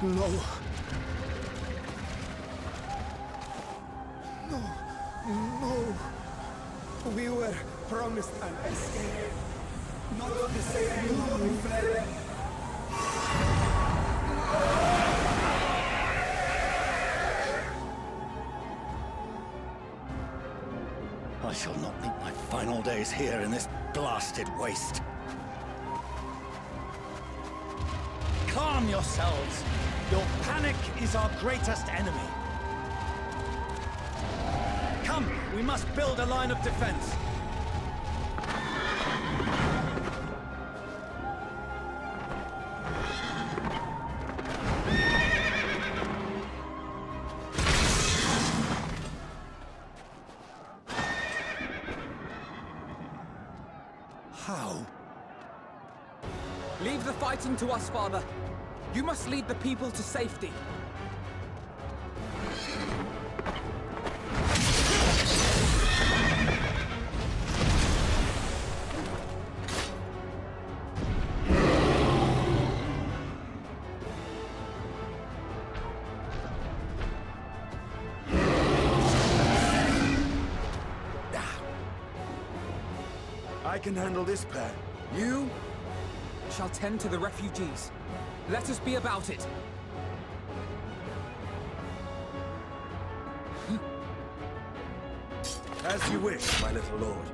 No. No. No. We were promised an escape. Not the same route we fled. I shall not meet my final days here in this blasted waste. Calm yourselves. Your panic is our greatest enemy. Come, we must build a line of defense. How? Leave the fighting to us, Father. You must lead the people to safety. I can handle this pair. You shall tend to the refugees. Let us be about it. As you wish, my little lord.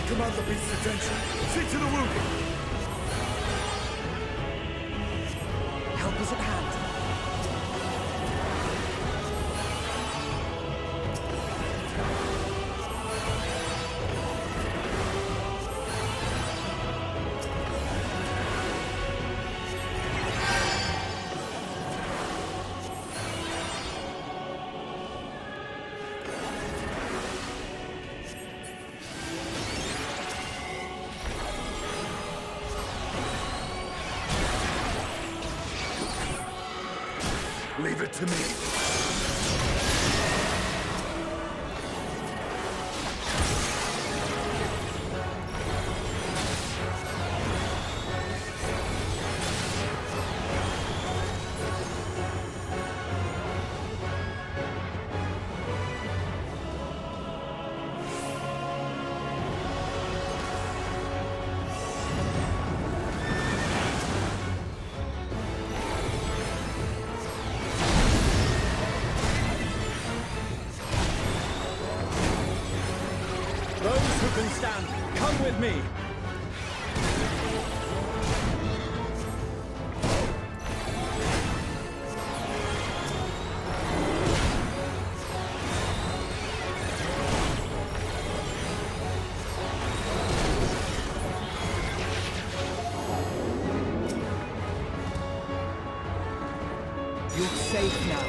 Command the beast's attention. See to the wounded. Help is at hand. Leave it to me. Those who can stand, come with me! You're safe now.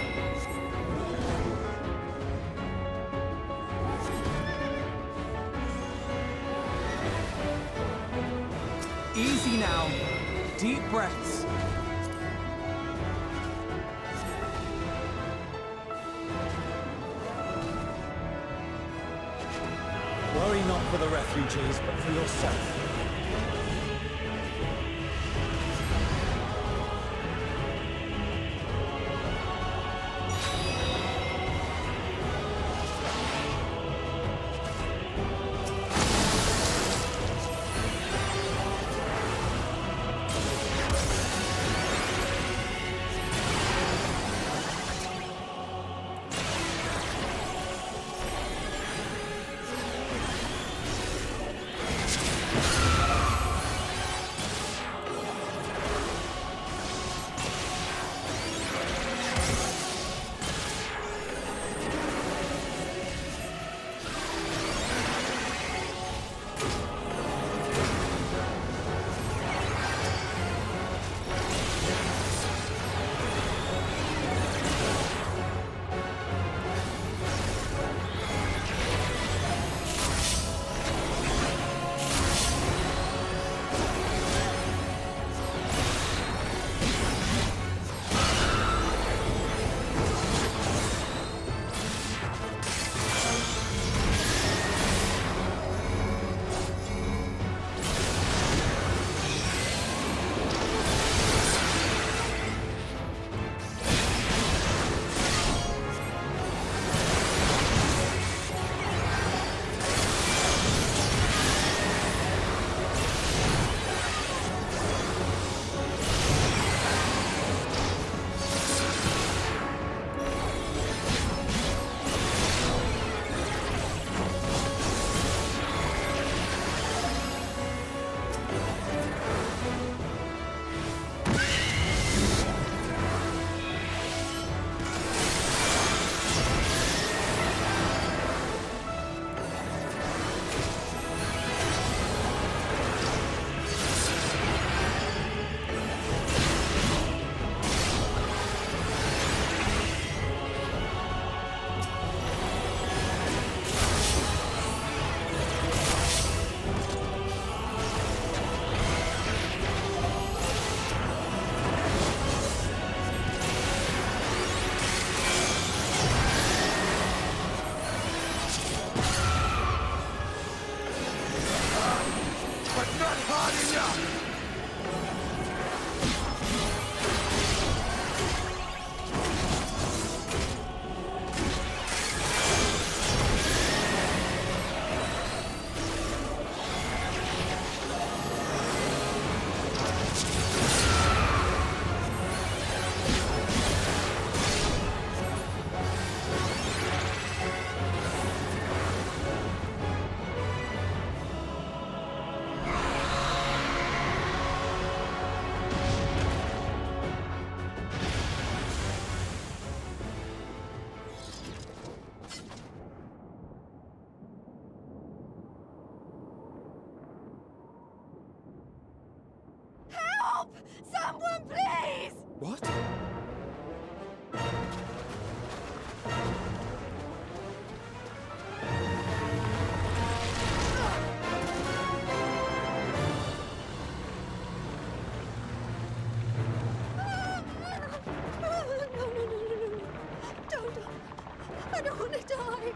Easy now. Deep breaths. Worry not for the refugees, but for yourself. don't want to die.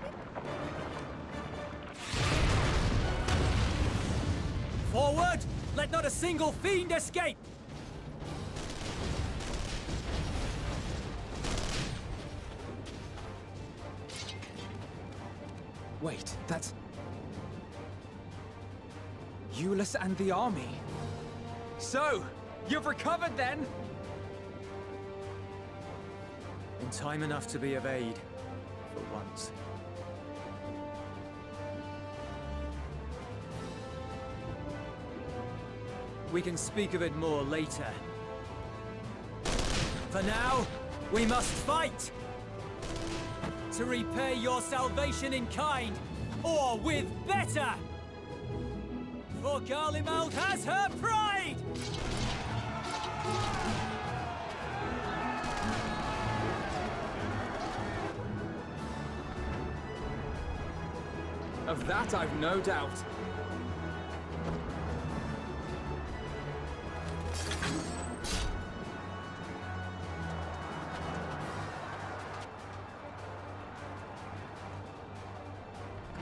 Forward! Let not a single fiend escape! Wait, that's... Euless and the army. So, you've recovered then? In time enough to be of aid, for once. We can speak of it more later. For now, we must fight! To repay your salvation in kind, or with better! For Garlemald has her pride! Of that I've no doubt.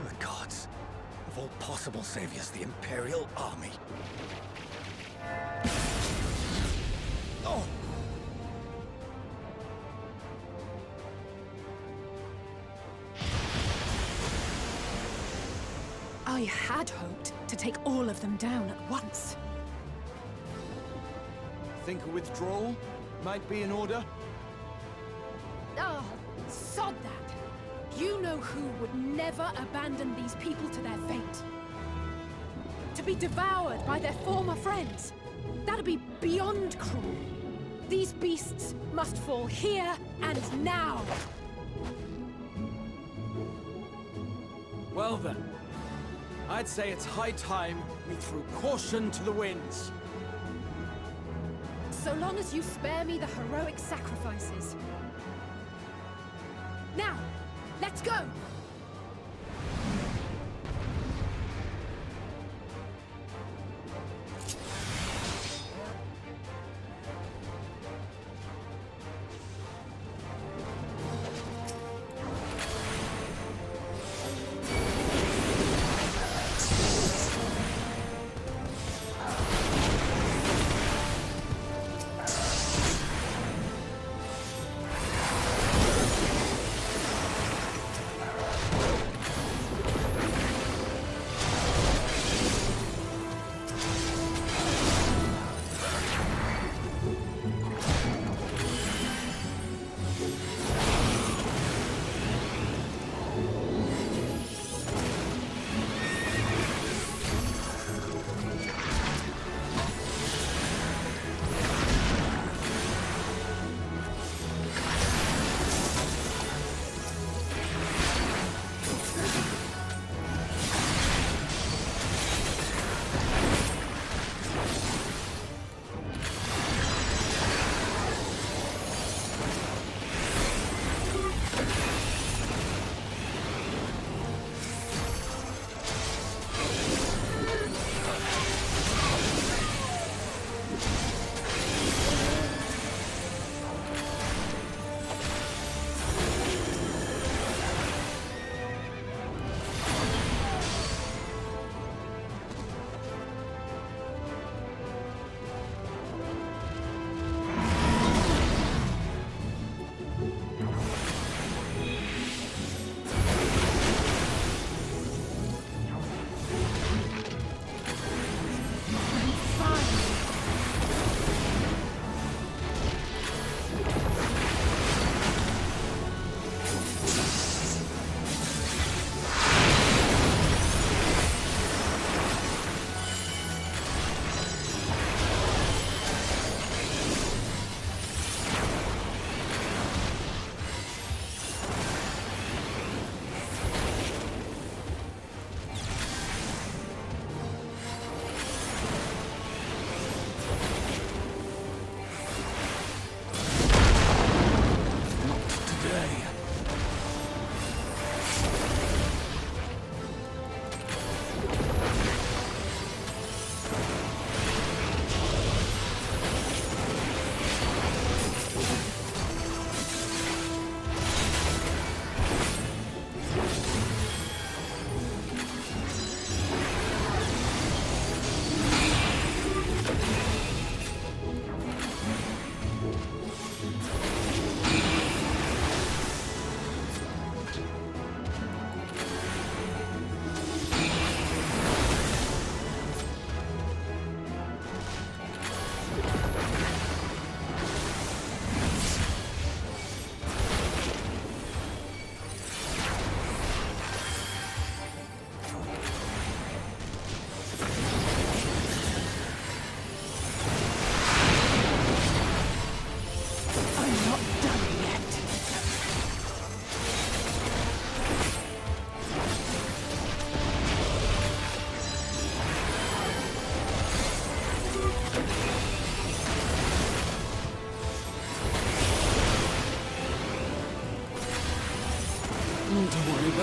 The gods. Of all possible saviors, the Imperial Army. Oh! I had hoped to take all of them down at once. Think a withdrawal might be in order? Oh, sod that. You know who would never abandon these people to their fate. To be devoured by their former friends. That'd be beyond cruel. These beasts must fall here and now. Well then, I'd say it's high time we threw caution to the winds. So long as you spare me the heroic sacrifices. Now, let's go!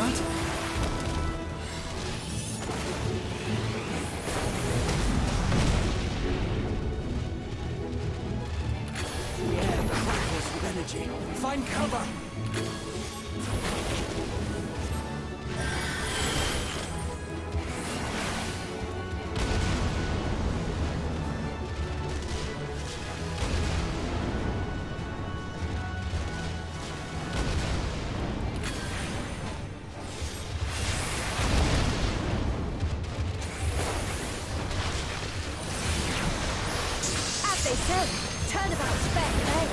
that? The air crackles with energy. Find cover! They say, turnabout's fair play.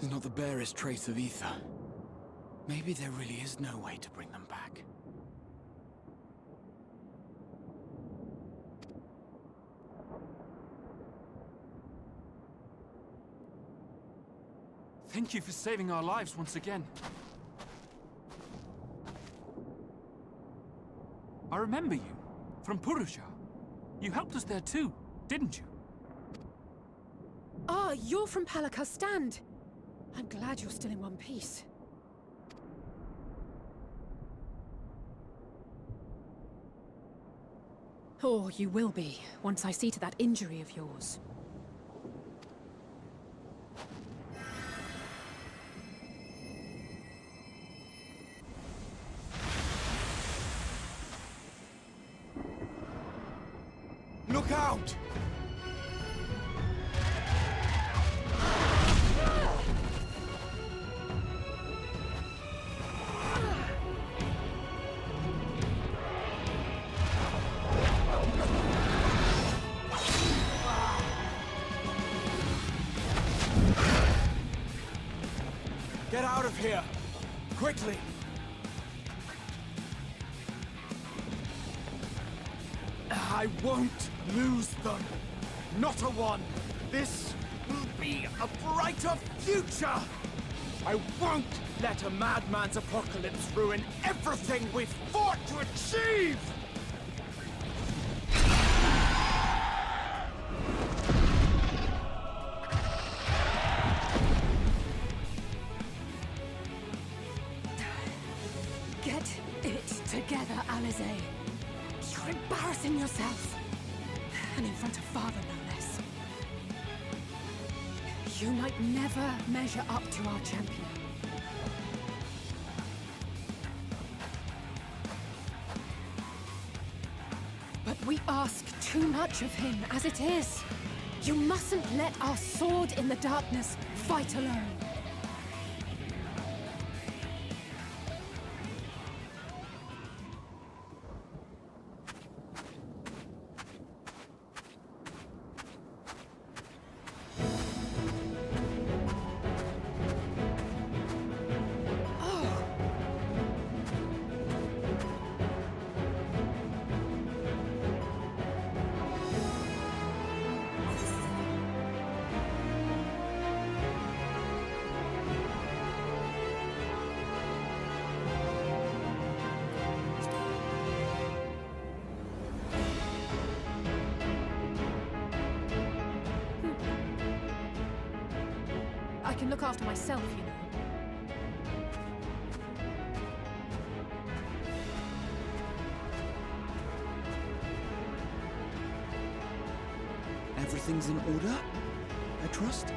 There's not the barest trace of ether. Maybe there really is no way to bring them back. Thank you for saving our lives once again. I remember you, from Purusha. You helped us there too, didn't you? Ah, you're from Palaka's stand. I'm glad you're still in one piece. Or you will be, once I see to that injury of yours. Look out! Get out of here! Quickly! I won't lose them! Not a one! This will be a brighter future! I won't let a madman's apocalypse ruin everything we've fought to achieve! Get it together, Alizé. You're embarrassing yourself. And in front of Father, no less. You might never measure up to our champion. But we ask too much of him as it is. You mustn't let our sword in the darkness fight alone. I can look after myself, you know. Everything's in order, I trust?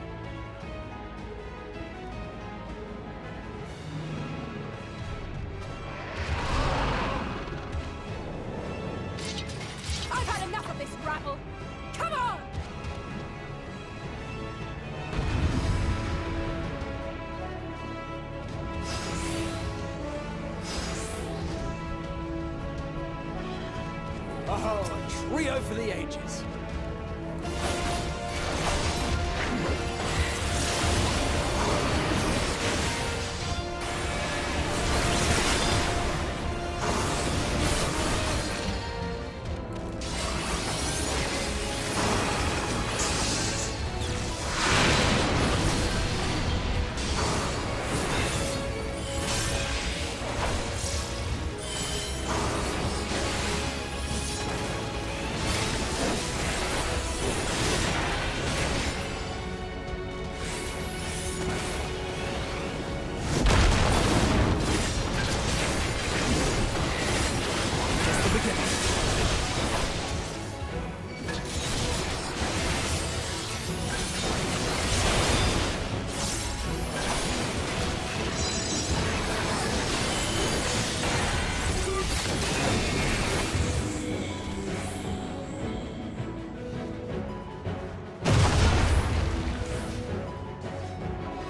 Rio for the ages.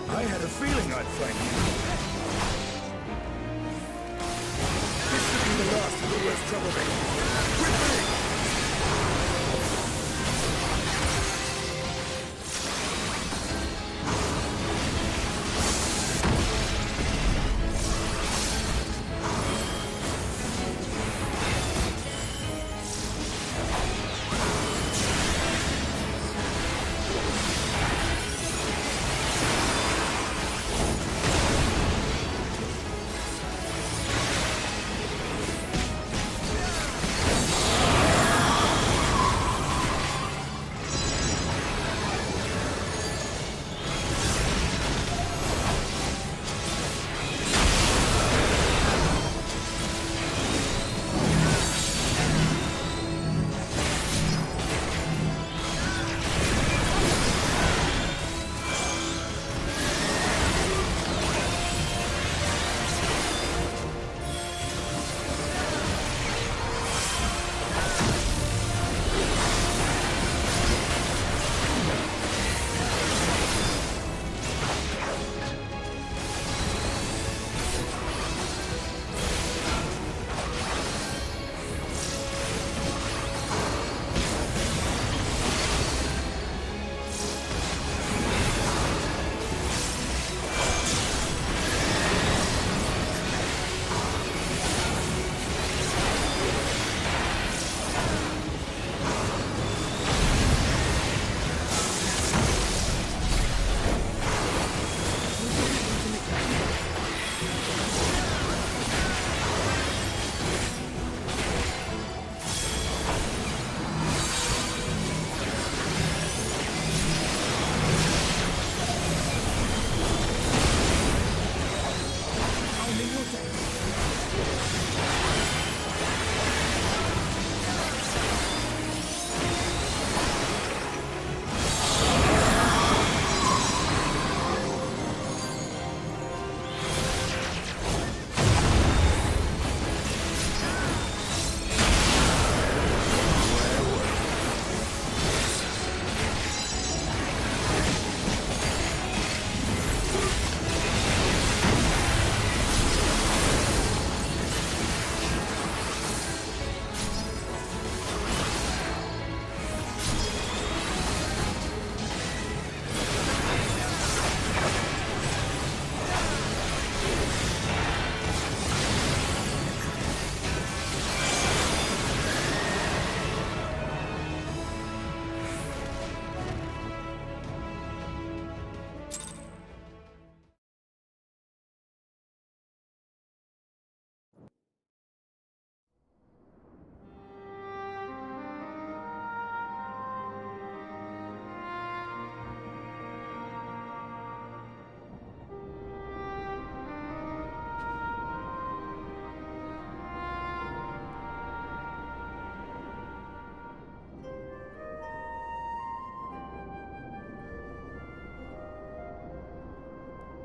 I had a feeling I'd find you. This should be the last of the worst troublemakers. With me!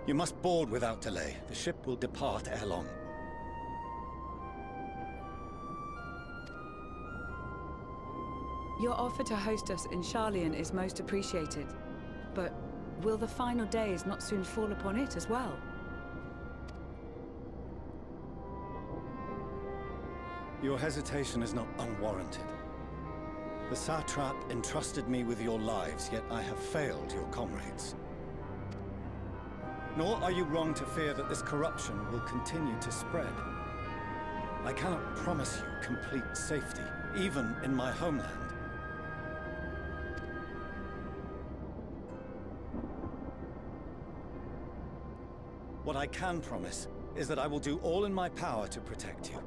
You must board without delay. The ship will depart ere long. Your offer to host us in Sharlyan is most appreciated. But will the final days not soon fall upon it as well? Your hesitation is not unwarranted. The satrap entrusted me with your lives, yet I have failed your comrades. Nor are you wrong to fear that this corruption will continue to spread. I cannot promise you complete safety, even in my homeland. What I can promise is that I will do all in my power to protect you.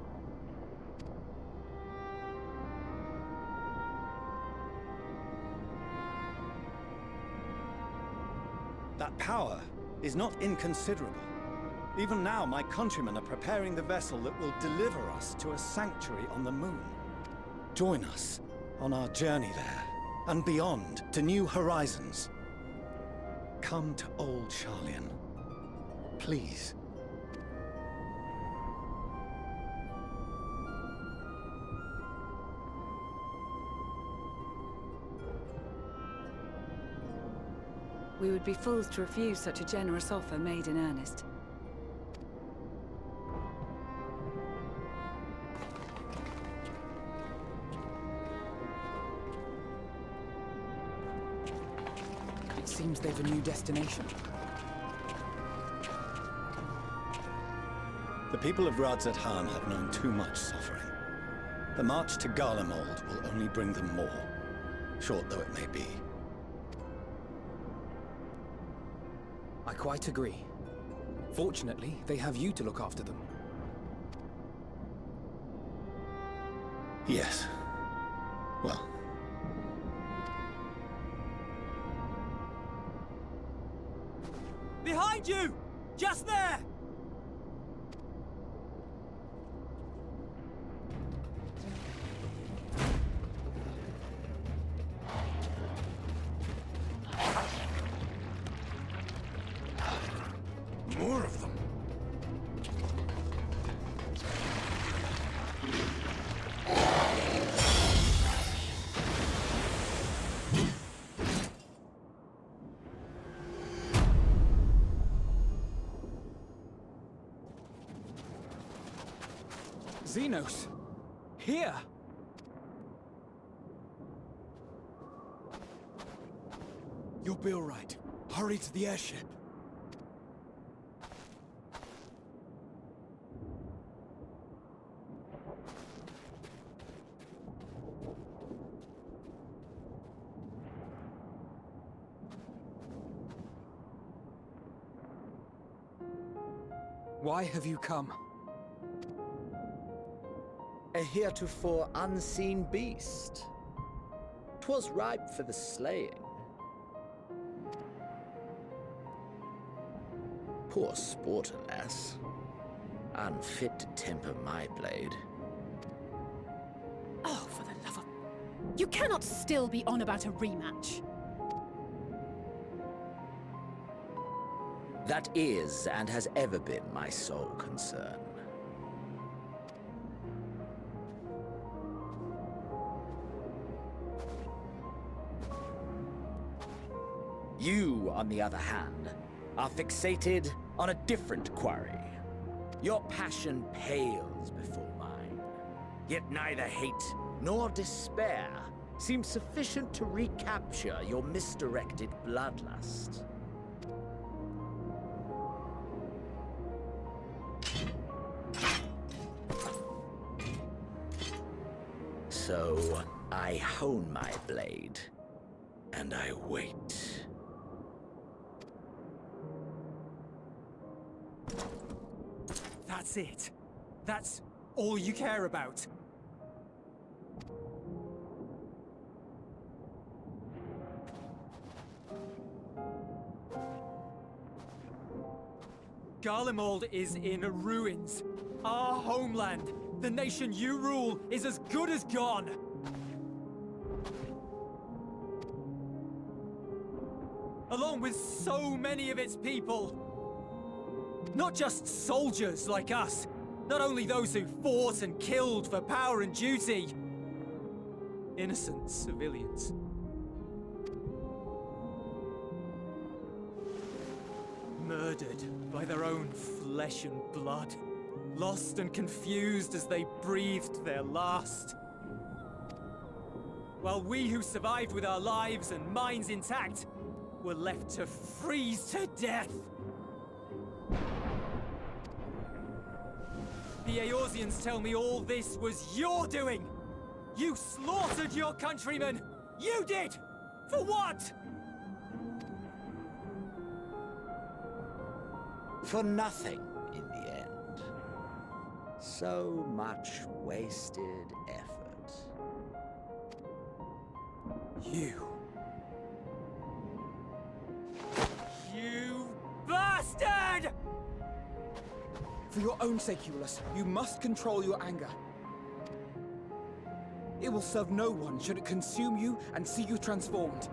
That power is not inconsiderable. Even now, my countrymen are preparing the vessel that will deliver us to a sanctuary on the moon. Join us on our journey there, and beyond, to new horizons. Come to old Sharlyan. Please. We would be fools to refuse such a generous offer made in earnest. It seems they've a new destination. The people of Radz-at-Han have known too much suffering. The march to Garlemald will only bring them more, short though it may be. I quite agree. Fortunately, they have you to look after them. Yes. Well. Behind you! Just there! More of them. Xenos! Here! You'll be all right. Hurry to the airship. Why have you come? A heretofore unseen beast. 'Twas ripe for the slaying. Poor sport, alas. Unfit to temper my blade. Oh, for the love of... You cannot still be on about a rematch. That is, and has ever been, my sole concern. You, on the other hand, are fixated on a different quarry. Your passion pales before mine. Yet neither hate nor despair seems sufficient to recapture your misdirected bloodlust. So, I hone my blade, and I wait. That's it. That's all you care about. Garlemald is in ruins. Our homeland, the nation you rule, is as good as gone. Along with so many of its people. Not just soldiers like us. Not only those who fought and killed for power and duty. Innocent civilians. Murdered by their own flesh and blood. Lost and confused as they breathed their last. while we who survived with our lives and minds intact were left to freeze to death. The Eorzeans tell me all this was your doing! You slaughtered your countrymen! You did! For what? For nothing, in the end. So much wasted effort. You bastard! For your own sake, Ulus, you must control your anger. It will serve no one should it consume you and see you transformed.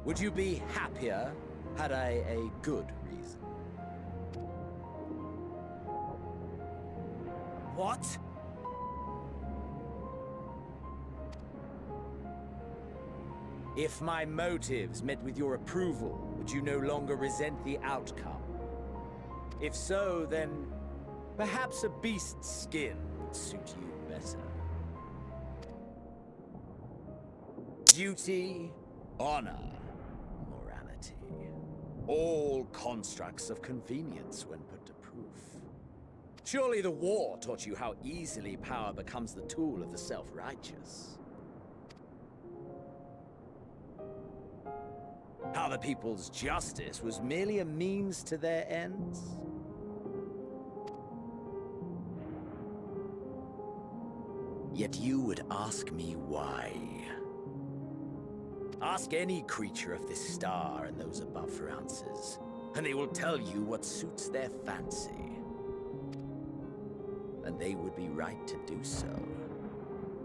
Would you be happier had I a good reason? What? If my motives met with your approval, would you no longer resent the outcome? If so, then perhaps a beast's skin would suit you better. Duty, honor, morality. All constructs of convenience when put to proof. Surely the war taught you how easily power becomes the tool of the self-righteous. How the people's justice was merely a means to their ends. Yet you would ask me why. Ask any creature of this star and those above for answers, and they will tell you what suits their fancy. And they would be right to do so.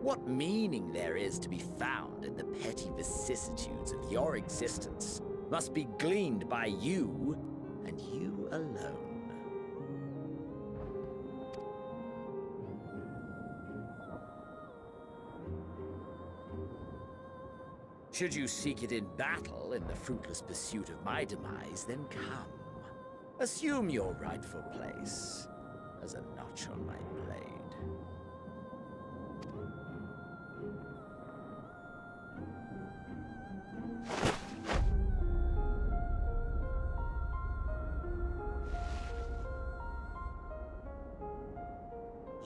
What meaning there is to be found in the petty vicissitudes of your existence must be gleaned by you, and you alone. Should you seek it in battle in the fruitless pursuit of my demise, then come. Assume your rightful place as a notch on my blade.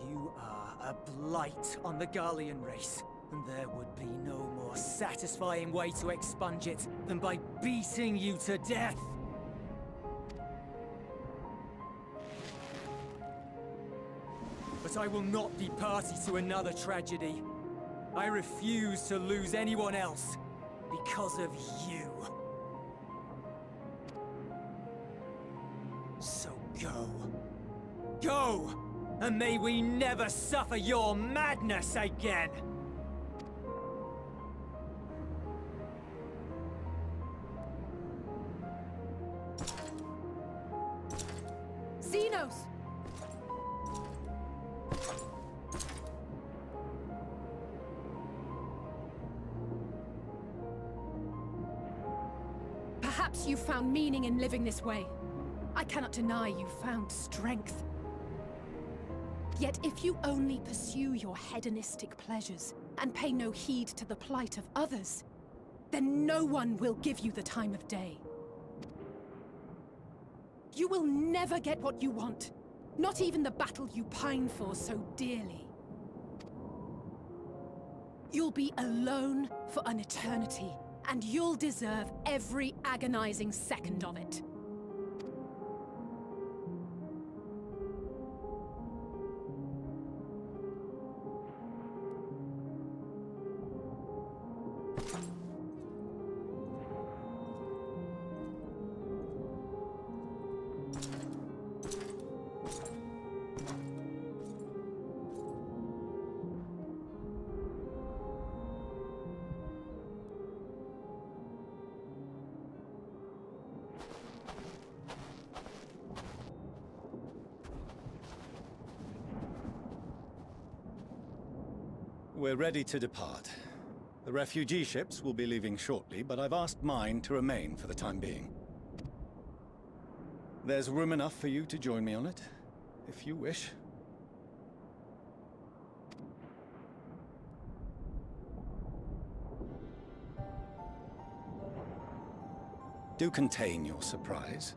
You are a blight on the Garlean race, and there would be no more satisfying way to expunge it than by beating you to death. But I will not be party to another tragedy. I refuse to lose anyone else because of you. So go. Go! And may we never suffer your madness again! Xenos! Perhaps you found meaning in living this way. I cannot deny you found strength. Yet if you only pursue your hedonistic pleasures and pay no heed to the plight of others, then no one will give you the time of day. You will never get what you want, not even the battle you pine for so dearly. You'll be alone for an eternity, and you'll deserve every agonizing second of it. We're ready to depart. The refugee ships will be leaving shortly, but I've asked mine to remain for the time being. There's room enough for you to join me on it, if you wish. Do contain your surprise.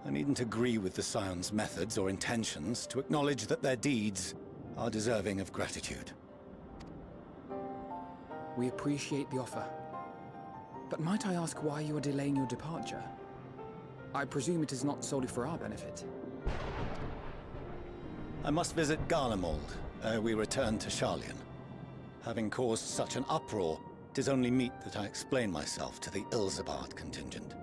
I needn't agree with the Scions' methods or intentions to acknowledge that their deeds are deserving of gratitude. We appreciate the offer. But might I ask why you are delaying your departure? I presume it is not solely for our benefit. I must visit Garlemald ere we return to Sharlyan. Having caused such an uproar, 'tis only meet that I explain myself to the Ilzabard contingent.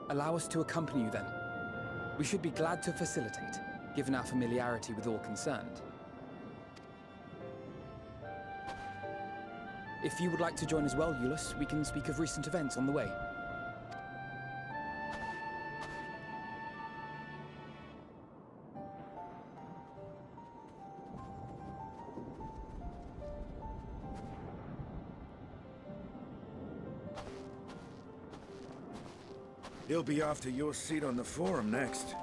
Allow us to accompany you then. We should be glad to facilitate, given our familiarity with all concerned. If you would like to join as well, Eulus, we can speak of recent events on the way. He'll be after your seat on the forum next.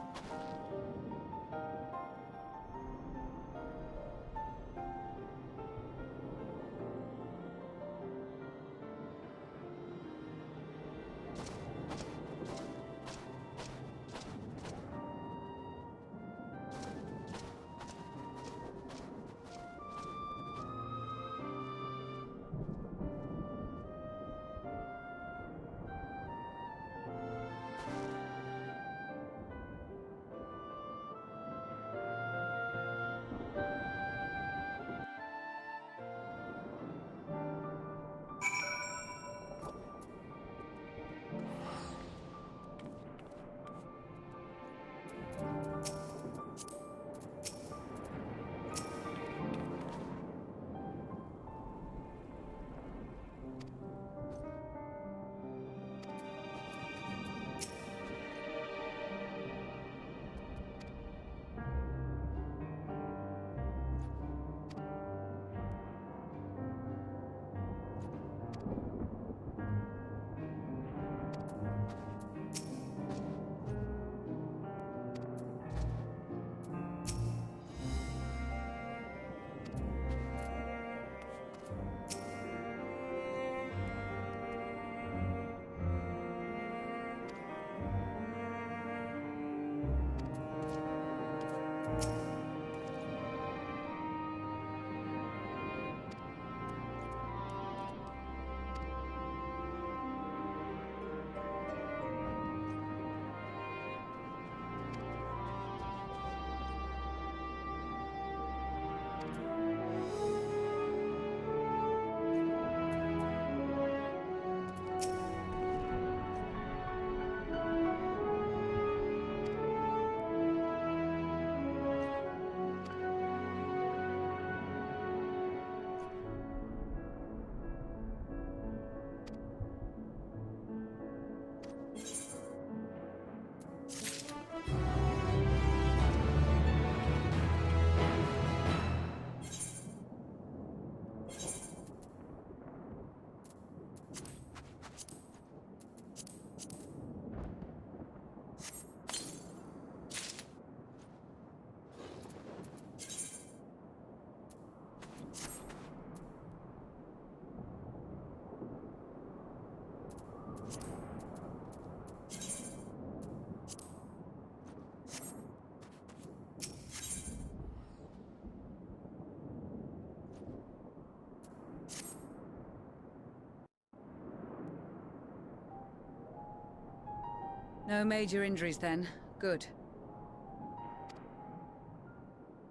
No major injuries then. Good.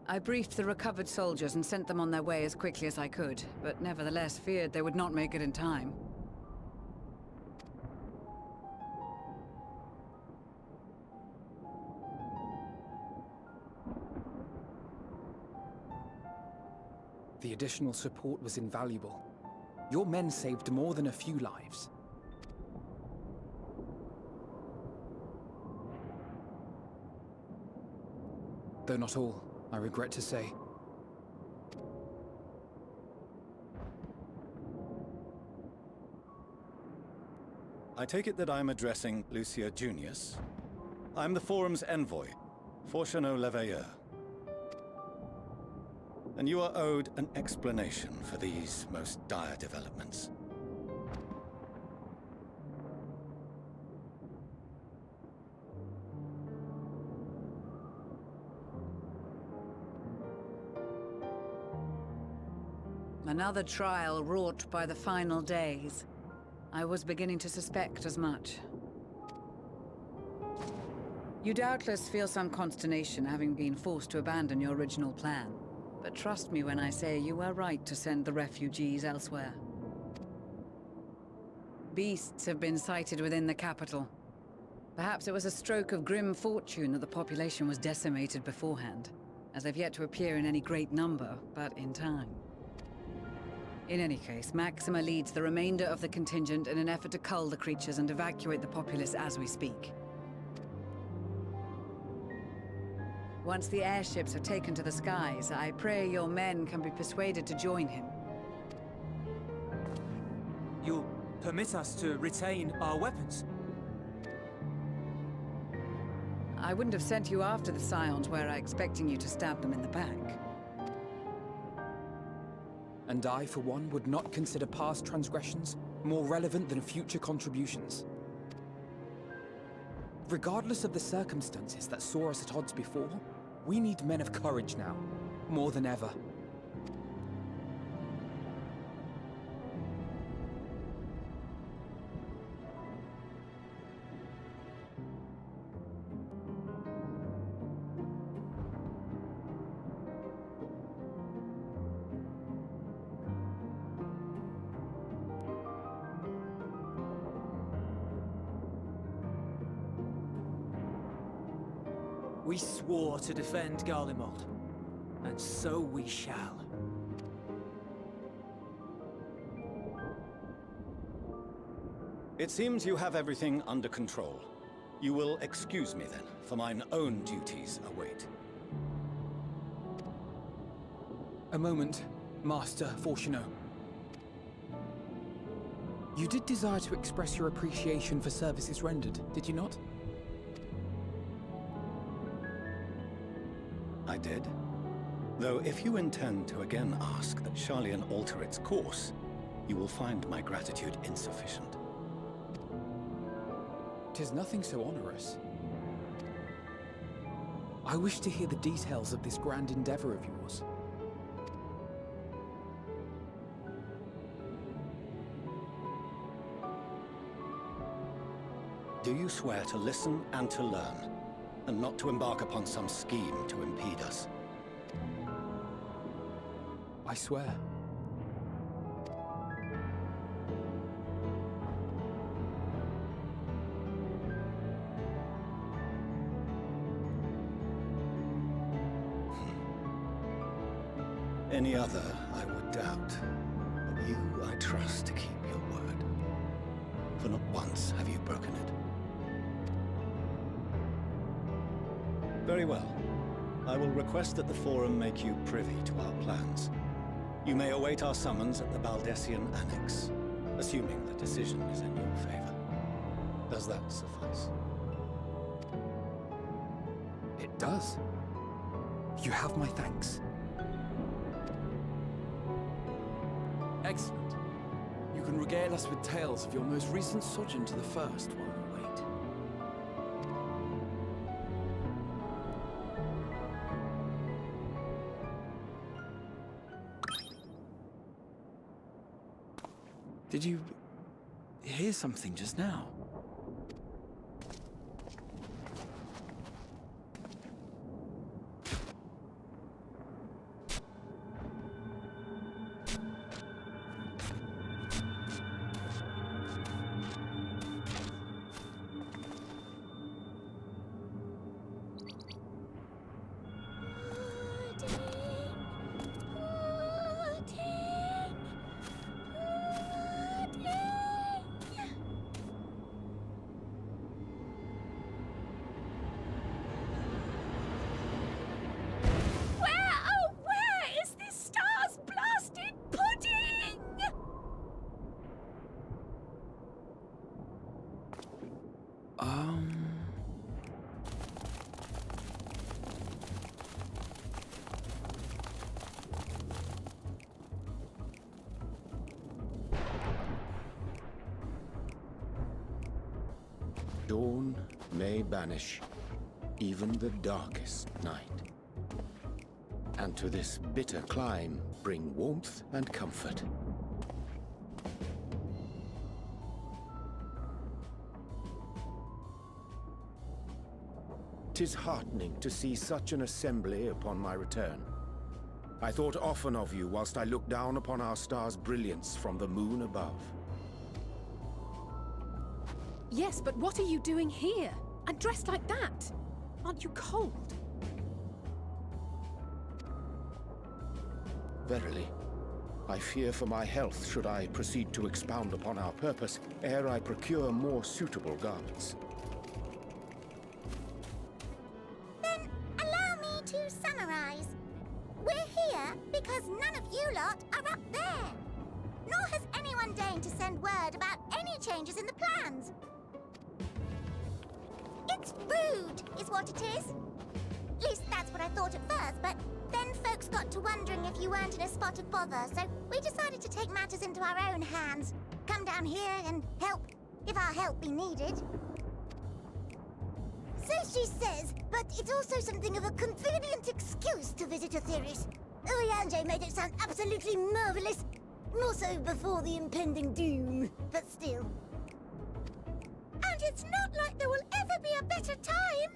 I briefed the recovered soldiers and sent them on their way as quickly as I could, but nevertheless feared they would not make it in time. The additional support was invaluable. Your men saved more than a few lives. Though not all, I regret to say. I take it that I'm addressing Lucia Junius. I'm the Forum's envoy, Fortuneau Leveilleur. And you are owed an explanation for these most dire developments. Another trial wrought by the final days. I was beginning to suspect as much. You doubtless feel some consternation having been forced to abandon your original plan. But trust me when I say you were right to send the refugees elsewhere. Beasts have been sighted within the capital. Perhaps it was a stroke of grim fortune that the population was decimated beforehand, as they've yet to appear in any great number, but in time. In any case, Maxima leads the remainder of the contingent in an effort to cull the creatures and evacuate the populace as we speak. Once the airships are taken to the skies, I pray your men can be persuaded to join him. You'll permit us to retain our weapons? I wouldn't have sent you after the Scions were I expecting you to stab them in the back. And I, for one, would not consider past transgressions more relevant than future contributions. Regardless of the circumstances that saw us at odds before, we need men of courage now, more than ever. We swore to defend Garlemald, and so we shall. It seems you have everything under control. You will excuse me then, for mine own duties await. A moment, Master Fortuneau. You did desire to express your appreciation for services rendered, did you not? I did. Though if you intend to again ask that Sharlyan alter its course, you will find my gratitude insufficient. 'Tis nothing so onerous. I wish to hear the details of this grand endeavor of yours. Do you swear to listen and to learn, and not to embark upon some scheme to impede us? I swear. Any other I would doubt, but you I trust to keep your word. For not once have you broken it. Very well. I will request that the Forum make you privy to our plans. You may await our summons at the Baldessian Annex, assuming the decision is in your favor. Does that suffice? It does. You have my thanks. Excellent. You can regale us with tales of your most recent sojourn to the First while we wait. Did you hear something just now? Dawn may banish even the darkest night, and to this bitter clime bring warmth and comfort. 'Tis heartening to see such an assembly upon my return. I thought often of you whilst I looked down upon our star's brilliance from the moon above. Yes, but what are you doing here? And dressed like that? Aren't you cold? Verily, I fear for my health should I proceed to expound upon our purpose ere I procure more suitable garments. Then allow me to summarize. We're here because none of you lot are up there. Nor has anyone deigned to send word about any changes in the plans. It's rude, is what it is. At least that's what I thought at first, but then folks got to wondering if you weren't in a spot of bother, so we decided to take matters into our own hands. Come down here and help, if our help be needed. So she says, but it's also something of a convenient excuse to visit Aetheris. Urianger made it sound absolutely marvelous. More so before the impending doom, but still. And it's not like there will ever be a better time.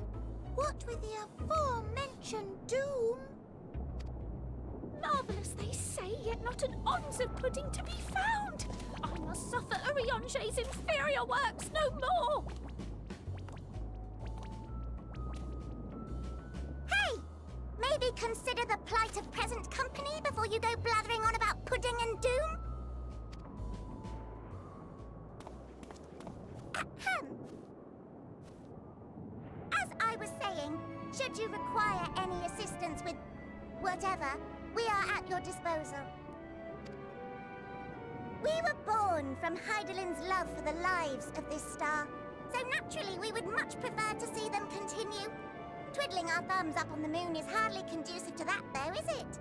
What with the aforementioned doom? Marvelous, they say, yet not an ounce of pudding to be found. I must suffer Urianger's inferior works no more. Hey! Maybe consider the plight of present company before you go blathering on about pudding and doom? Ahem. As I was saying, should you require any assistance with whatever, we are at your disposal. We were born from Hydaelyn's love for the lives of this star, so naturally we would much prefer to see them continue. Twiddling our thumbs up on the moon is hardly conducive to that, though, is it?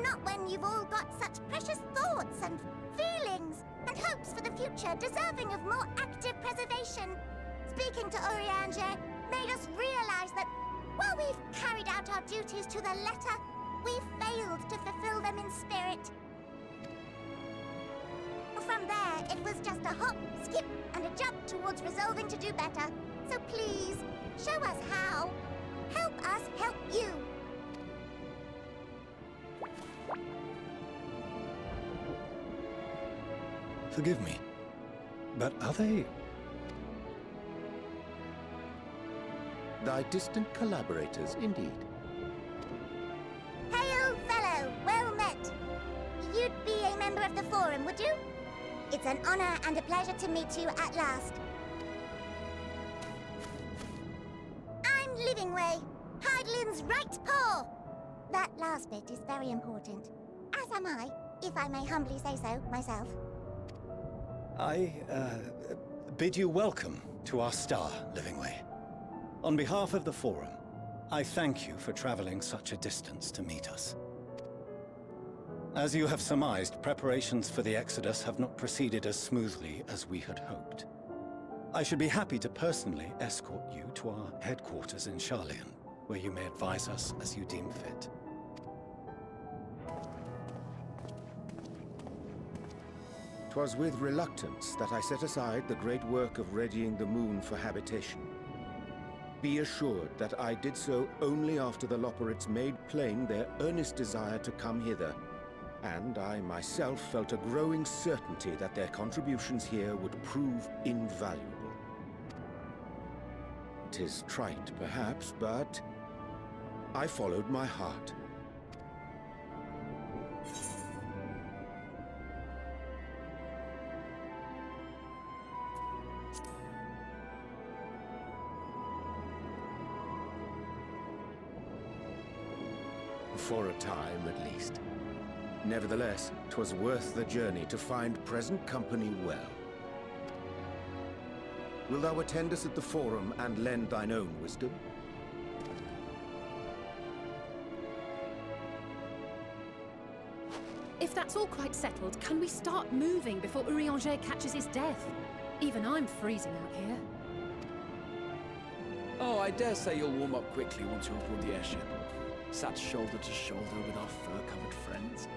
Not when you've all got such precious thoughts and feelings and hopes for the future deserving of more active preservation. Speaking to Urianger made us realize that while we've carried out our duties to the letter, we've failed to fulfill them in spirit. From there, it was just a hop, skip, and a jump towards resolving to do better. So please, show us how. Help us help you. Forgive me, but are they... Thy distant collaborators, indeed. Hail, fellow! Well met! You'd be a member of the Forum, would you? It's an honor and a pleasure to meet you at last. I'm Livingway, Hydaelyn's right paw. That last bit is very important. As am I, if I may humbly say so myself. I bid you welcome to our star, Livingway. On behalf of the Forum, I thank you for traveling such a distance to meet us. As you have surmised, preparations for the Exodus have not proceeded as smoothly as we had hoped. I should be happy to personally escort you to our headquarters in Sharlyan, where you may advise us as you deem fit. 'Twas with reluctance that I set aside the great work of readying the moon for habitation. Be assured that I did so only after the Loperites made plain their earnest desire to come hither, and I myself felt a growing certainty that their contributions here would prove invaluable. 'Tis trite, perhaps, but I followed my heart. For a time, at least. Nevertheless, 'twas worth the journey to find present company well. Wilt thou attend us at the Forum and lend thine own wisdom? If that's all quite settled, can we start moving before Urianger catches his death? Even I'm freezing out here. Oh, I dare say you'll warm up quickly once you're aboard the airship. Sat shoulder to shoulder with our fur-covered friends.